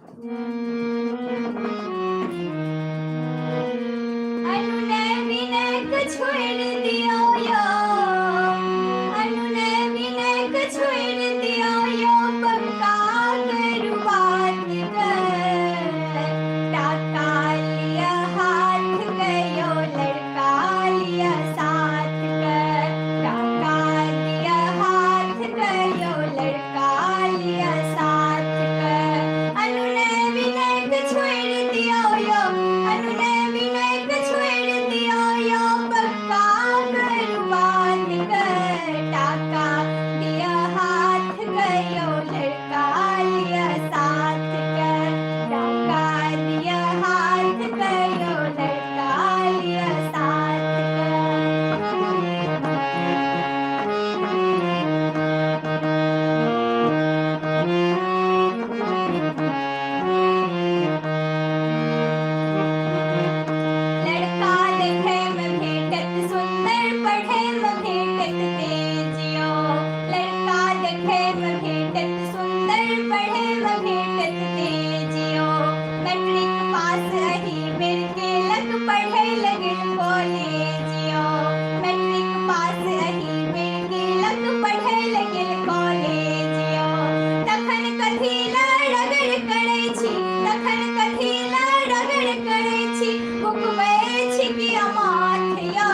अनुनय विनय क छोड़ दियो यो, अनुनय विनय क छोड़ दियो यो, पक्का करू बात कर। टाका लिया हाथ गयो, लड़का लिया साथ कर। टाका लिया हाथ गयो, लड़का लिया साथ कर। अनुनय विनय क छोड़ दियो यो, अनुनय विनय क छोड़ दियो यो, पक्का करू बात कर। टाका लिया हाथ गयो, लड़का लिया साथ कर। टाका लिया हाथ गयो, लड़का लिया साथ लड़का देखे में भेटत सुंदर, पढ़े में भेटत तेजियो। लड़का देखे में भेटत सुंदर, पढ़े में भेटत तेजियो। मैट्रिक पास रही मेर के लग, पढ़े लगे कॉलेजियो। मैट्रिक पास रही मेर के लग, पढ़े लगे कॉलेजियो। तखन कथी ला रगड़ करै छी, तखन कथी ला रगड़ करै छी, फुकबै छी कि अमाथ यो।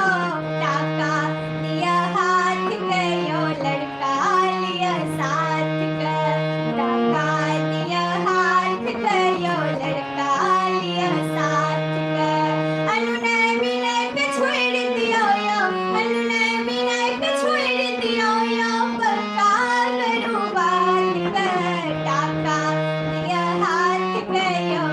टाका लिया हाथ गयो, लड़का लिया साथ कर। टाका लिया हाथ गयो, लड़का लिया साथ कर। अनुनय विनय क छोड़ दियो यो, अनुनय विनय क छोड़ दियो यो, पक्का करू बात कर। टाका लिया हाथ गयो,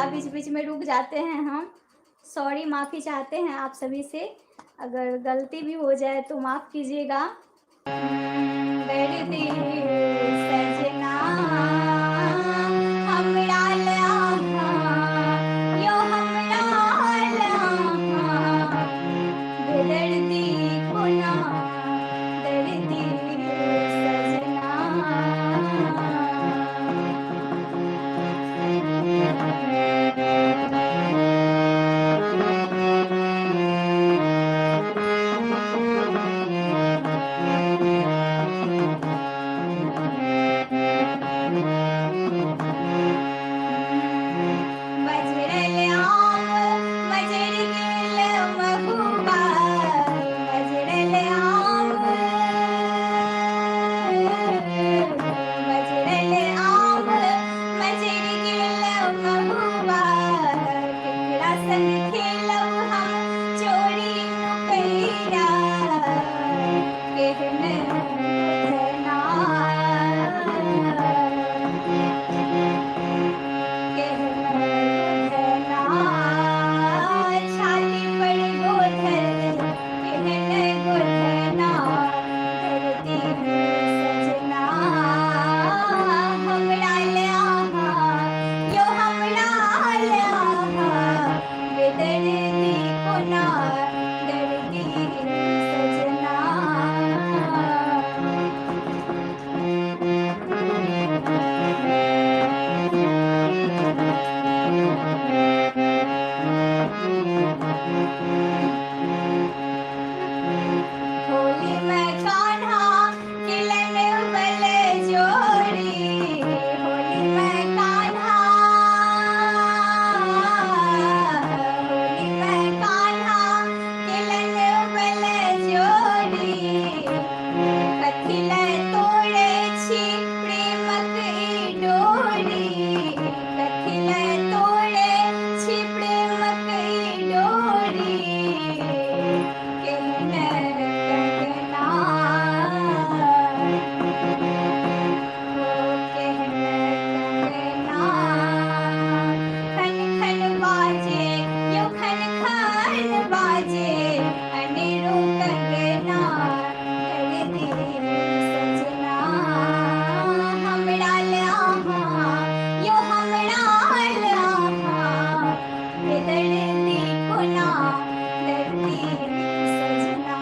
थोड़ा बीच बीच में रुक जाते हैं हम, सॉरी, माफ़ी चाहते हैं आप सभी से, अगर गलती भी हो जाए तो माफ़ कीजिएगा। दर्दी सजना हमरा लहा, यो हमरा लहा, बेदर्दी गुना दर्दी सजना। बजरल आम बजर गेल महुआ, बजरल आम बजरल आम बजर गेल महुआ, केकरा संग खेलब हम चोरी नुकैया, केहन बुझना छाती पर गोधर केहन गोधना, दर्दी सजना हमरा लहा, यो हमरा लहा, बेदर्दी कोना दर्दी सजना। होली में कान्हा खिलन बल जोड़ी, होली में कान्हा, होली में कान्हा खिलन बल जोड़ी, कथिल तोड़े छी प्रेमक ई डोरी, कथिल तोड़े छी प्रेमक ई डोरी, केहन कंगना हो केहन कंगना, खन खन बाजे यो खन खन बाजे, अनेरो कंगना दर्दी सजना हमरा लहा, यो हमरा लहा, बेदर्दी कोना दर्दी सजना।